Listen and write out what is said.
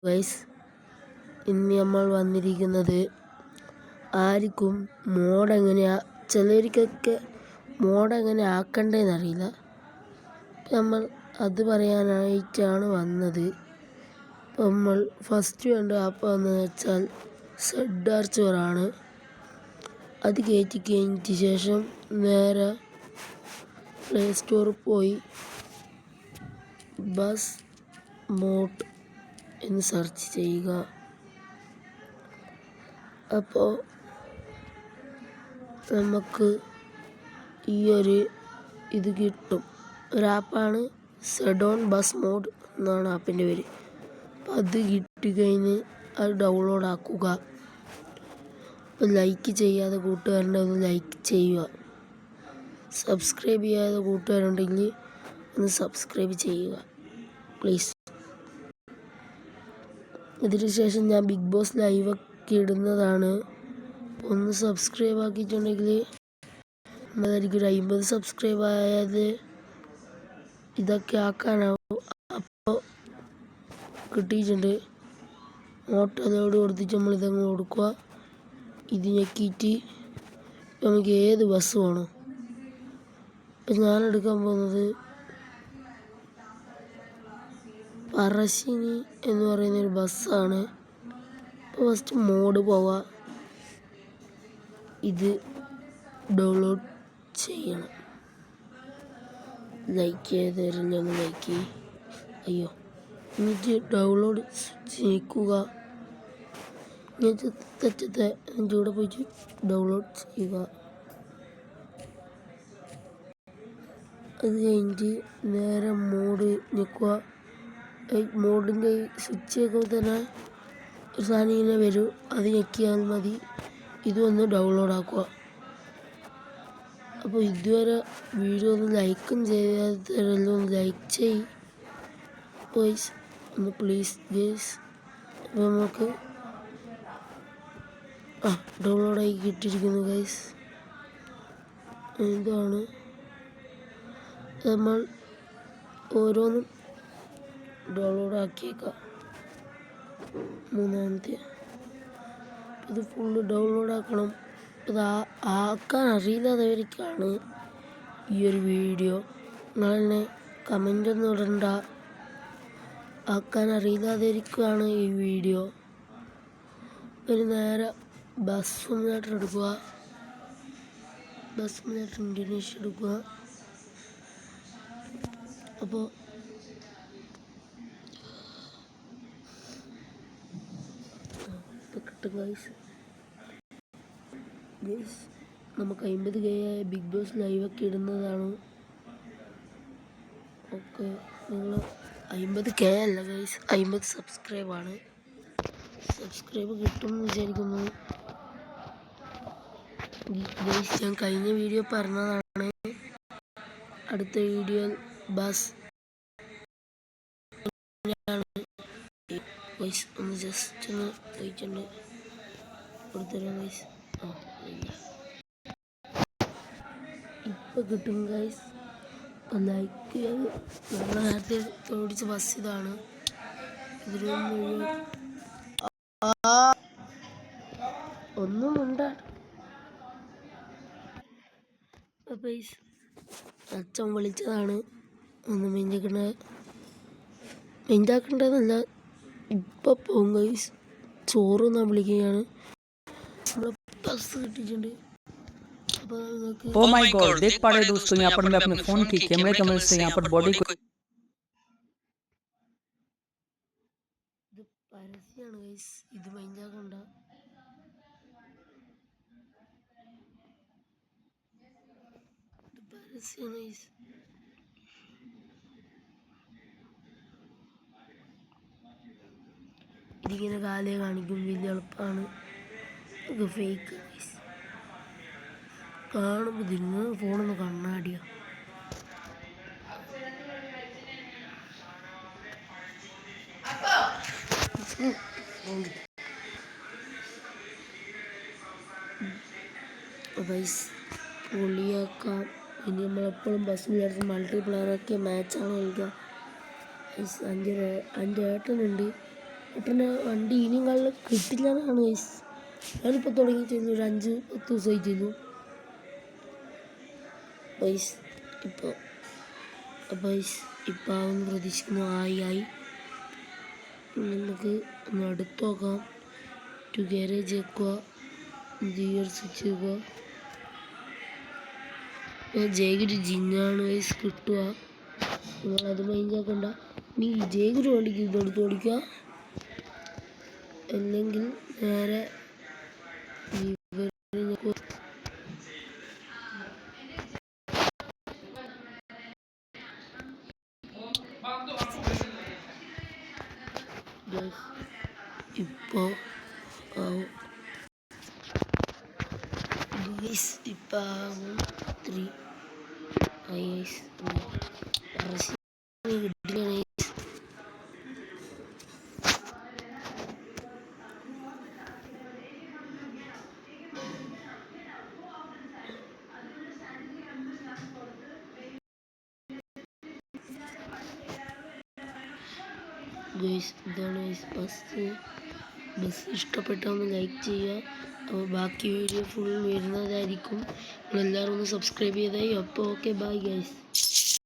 Guys, ഇന്ന് നമ്മൾ വന്നിരിക്കുന്നത് ആർക്കും ചിലർക്കൊക്കെ മോഡ് ആക്കണ്ടേന്നറിയില്ല. നമ്മൾ അത് പറയാനായിട്ടാണ് വന്നത്. നമ്മൾ ഫസ്റ്റ് വേണ്ട ആപ്പ് എന്ന് വെച്ചാൽ സെഡ് ആർച്ചറാണ്. അത് കയറ്റി കഴിഞ്ഞിട്ട് ശേഷം നേരെ പ്ലേ സ്റ്റോറിൽ പോയി ബസ് മോഡ് എന്ന് സെർച്ച് ചെയ്യുക. അപ്പോൾ നമുക്ക് ഈ ഇത് കിട്ടും. ഒരു ആപ്പാണ് സെഡോൺ ബസ് മോഡ് എന്നാണ് ആപ്പിൻ്റെ പേര്. അപ്പോൾ അത് കിട്ടിക്കഴിഞ്ഞ് അത് ഡൗൺലോഡ് ആക്കുക. അപ്പോൾ ലൈക്ക് ചെയ്യാതെ കൂട്ടുകാരുണ്ടെങ്കിൽ ഒന്ന് ലൈക്ക് ചെയ്യുക. സബ്സ്ക്രൈബ് ചെയ്യാതെ കൂട്ടുകാരുണ്ടെങ്കിൽ ഒന്ന് സബ്സ്ക്രൈബ് ചെയ്യുക പ്ലീസ്. ഇതിന് ശേഷം ഞാൻ ബിഗ് ബോസ് ലൈവൊക്കെ ഇടുന്നതാണ്. ഒന്ന് സബ്സ്ക്രൈബ് ആക്കിയിട്ടുണ്ടെങ്കിൽ അതായിരിക്കും ഒരു 50 സബ്സ്ക്രൈബ് ആയത് ഇതൊക്കെ ആക്കാനാവും. അപ്പോൾ കിട്ടിയിട്ടുണ്ട്. ഓട്ടോയോട് കൊടുത്തിട്ട് നമ്മളിതങ്ങ് കൊടുക്കുക. ഇത് ഞെക്കിയിട്ട് നമുക്ക് ഏത് ബസ് വേണം. അപ്പം ഞാനെടുക്കാൻ പോകുന്നത് പറശ്ശിനി എന്ന് പറയുന്നൊരു ബസ്സാണ്. അപ്പോൾ ഫസ്റ്റ് മോഡ് പോവുക. ഇത് ഡൗൺലോഡ് ചെയ്യണം. ലൈക്ക് ചെയ്തറിഞ്ഞൊന്ന് ലൈക്ക് അയ്യോ എന്നിട്ട് ഡൗൺലോഡ് ചെയ്യിക്കുക. എന്നിട്ട് തെറ്റത്തെ എൻ്റെ കൂടെ പോയിട്ട് ഡൗൺലോഡ് ചെയ്യുക. അത് കഴിഞ്ഞിട്ട് നേരെ മോഡ് ഞെക്കുക. മോഡിൻ്റെ സ്വിച്ച് ഒക്കെ തന്നെ ഒരു സാധനം ഇങ്ങനെ വരും. അത് ഞെക്കിയാൽ മതി. ഇതൊന്ന് ഡൗൺലോഡ് ആക്കുക. അപ്പോൾ ഇതുവരെ വീഡിയോ ഒന്ന് ലൈക്കും ചെയ്യാത്തവരെല്ലാം ഒന്ന് ലൈക്ക് ചെയ്യ് ഗൈസ്, ഒന്ന് പ്ലീസ് ഗൈസ്. അപ്പോൾ നമുക്ക് ഡൗൺലോഡായി കിട്ടിയിരിക്കുന്നു ഗൈസ്. ഇതാണ് നമ്മൾ ഓരോന്നും ഡൗൺലോഡ് ആക്കിയേക്കാം. മൂന്നാമത്തെ ഇത് ഫുള്ള് ഡൗൺലോഡ് ആക്കണം. ഇത് ആക്കാൻ അറിയില്ലാത്തവർക്കാണ് ഈ ഒരു വീഡിയോ. നിങ്ങളെന്നെ കമൻ്റൊന്നും ഇടണ്ട. ആക്കാൻ അറിയില്ലാത്തവർക്കാണ് ഈ വീഡിയോ. ഒരു നേരെ ബസ് സിമുലേറ്റർ എടുക്കുക. ബസ് സിമുലേറ്റർ ഇൻഡോനേഷ്യ എടുക്കുക. അപ്പോൾ കിട്ടും ഗൈസ്. നമുക്ക് 50K ആയ ബിഗ് ബോസ് ലൈവൊക്കെ ഇടുന്നതാണ്. ഓക്കെ, നിങ്ങൾ 50K അല്ല ഗൈസ്, 50 സബ്സ്ക്രൈബാണ്. സബ്സ്ക്രൈബ് കിട്ടുമെന്ന് വിചാരിക്കുന്നു ഗൈസ്. ഞാൻ കഴിഞ്ഞ വീഡിയോ പറഞ്ഞതാണ്. അടുത്ത വീഡിയോയിൽ ബസ് ഗൈസ് ഒന്ന് ജസ്റ്റ് ഒന്ന് ചോദിച്ചിട്ടുണ്ട് കൊടുത്തരാം ഗൈസ്. ഇപ്പം കിട്ടും ഗൈസ്. ലൈക്ക് നമ്മൾ നേരത്തെ ഓടിച്ച ബസ് ഇതാണ്. ഒന്നും ഉണ്ട് ഗൈസ്. അച്ഛൻ വിളിച്ചതാണ്. ഒന്ന് മെയിൻ്റാക്കണ്ടെന്നല്ല, ഇപ്പം പോകും ഗൈസ്. ചോറ് ഞാൻ വിളിക്കുകയാണ്. നമ്മളെ ബസ് കിട്ടിയിട്ടുണ്ട്. ओ माय गॉड, देख पा रहे दोस्तों, यहाँ पर मैं अपने फोन की कैमरे की मदद से यहाँ पर बॉडी को ഇത് പരസ്യമാണ് ഗൈസ്, ഇത് മൈൻഡാക്കണ്ട. ഇത് പരസ്യമാണ് ഗൈസ്. ഇതിങ്ങനെ കാലേ കാണിക്കും, വലിയ എളുപ്പമാണ്. ഇത് ഫേക്ക് ഗൈസ്. കാണുമ്പോൾ നിങ്ങൾ ഫോണൊന്ന് കണ്ണാടിയ. ഗൈസ് പൊളിയാക്കാം. ഇനി നമ്മളെപ്പോഴും ബസ് വിചാരിച്ച് മൾട്ടിപ്ലെയറൊക്കെ മാച്ചാണ് കളിക്കുക. ഗൈസ് 5 ഏട്ടനുണ്ട്. ഏട്ടൻ്റെ വണ്ടി ഇനിയും കാലിൽ കിട്ടില്ല എന്നാണ് ഗൈസ്. ഞാനിപ്പോൾ തുടങ്ങി ചെയ്യുന്നു, ഒരു 5-10 ദിവസമായി ചെയ്യുന്നു ഗൈസ്. ഇപ്പോൾ ആവുമെന്ന് പ്രതീക്ഷിക്കുന്നു. ആയി നമുക്ക് ഒന്ന് അടുത്ത് നോക്കാം. ടു ഗാരേജ് വെക്കുക, ഗിയർ സ്വിച്ച് വെക്കുക. ജേഗൊരു ജിന്നാണ് ഗൈസ് കിട്ടുക, നിങ്ങളത് മൈൻഡാക്കണ്ട. നീ ജേഗൊരു വണ്ടിക്ക് ഇതെടുത്ത് ഓടിക്കുക, അല്ലെങ്കിൽ നേരെ ഇപ്പോൾ ആവും. ഇപ്പം ആവും 3 കിട്ടില്ല. ഇതാണ് ബസ് ഇഷ്ടപ്പെട്ടാൽ ലൈക്ക് ചെയ്യുക. അപ്പോൾ ബാക്കി വീഡിയോ ഫുൾ വരുന്നതായിരിക്കും. നിങ്ങളെല്ലാവരും ഒന്ന് സബ്സ്ക്രൈബ് ചെയ്തായി. അപ്പോൾ ഓക്കെ, ബൈ ഗൈസ്.